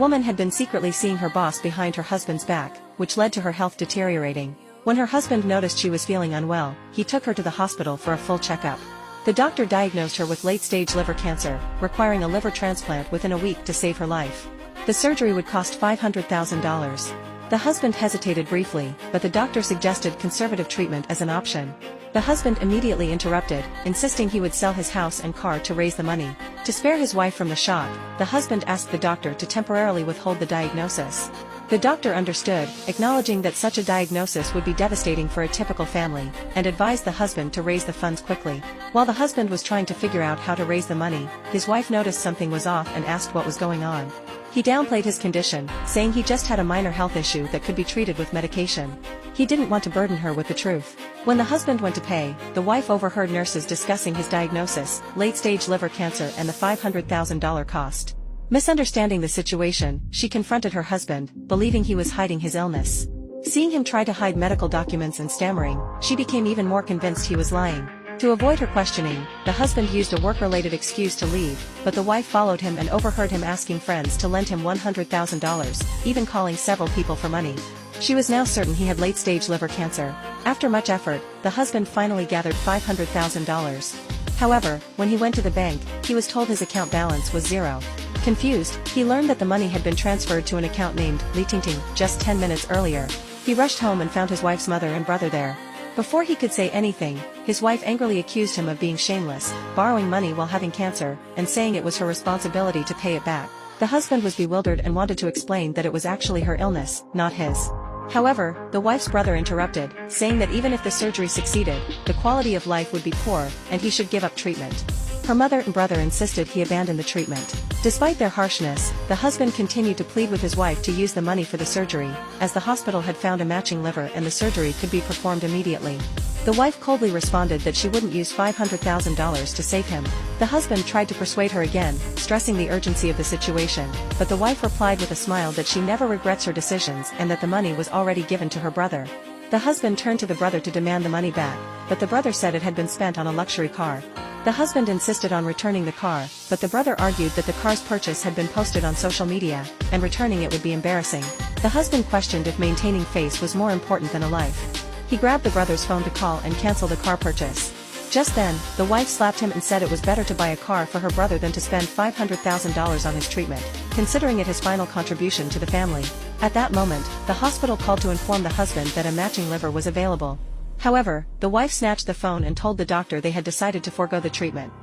Woman had been secretly seeing her boss behind her husband's back, which led to her health deteriorating. When her husband noticed she was feeling unwell, he took her to the hospital for a full checkup. The doctor diagnosed her with late-stage liver cancer, requiring a liver transplant within a week to save her life. The surgery would cost $500,000. The husband hesitated briefly, but the doctor suggested conservative treatment as an option. The husband immediately interrupted, insisting he would sell his house and car to raise the money. To spare his wife from the shock, the husband asked the doctor to temporarily withhold the diagnosis. The doctor understood, acknowledging that such a diagnosis would be devastating for a typical family, and advised the husband to raise the funds quickly. While the husband was trying to figure out how to raise the money, his wife noticed something was off and asked what was going on. He downplayed his condition, saying he just had a minor health issue that could be treated with medication. He didn't want to burden her with the truth. When the husband went to pay, the wife overheard nurses discussing his diagnosis, late-stage liver cancer, and the $500,000 cost. Misunderstanding the situation, she confronted her husband, believing he was hiding his illness. Seeing him try to hide medical documents and stammering, she became even more convinced he was lying. To avoid her questioning, the husband used a work-related excuse to leave, but the wife followed him and overheard him asking friends to lend him $100,000, even calling several people for money. She was now certain he had late-stage liver cancer. After much effort, the husband finally gathered $500,000. However, when he went to the bank, he was told his account balance was zero. Confused, he learned that the money had been transferred to an account named Li Tingting just 10 minutes earlier. He rushed home and found his wife's mother and brother there. Before he could say anything, his wife angrily accused him of being shameless, borrowing money while having cancer, and saying it was her responsibility to pay it back. The husband was bewildered and wanted to explain that it was actually her illness, not his. However, the wife's brother interrupted, saying that even if the surgery succeeded, the quality of life would be poor, and he should give up treatment. Her mother and brother insisted he abandon the treatment. Despite their harshness, the husband continued to plead with his wife to use the money for the surgery, as the hospital had found a matching liver and the surgery could be performed immediately. The wife coldly responded that she wouldn't use $500,000 to save him. The husband tried to persuade her again, stressing the urgency of the situation, but the wife replied with a smile that she never regrets her decisions and that the money was already given to her brother. The husband turned to the brother to demand the money back, but the brother said it had been spent on a luxury car. The husband insisted on returning the car, but the brother argued that the car's purchase had been posted on social media, and returning it would be embarrassing. The husband questioned if maintaining face was more important than a life. He grabbed the brother's phone to call and cancel the car purchase. Just then, the wife slapped him and said it was better to buy a car for her brother than to spend $500,000 on his treatment, considering it his final contribution to the family. At that moment, the hospital called to inform the husband that a matching liver was available. However, the wife snatched the phone and told the doctor they had decided to forego the treatment.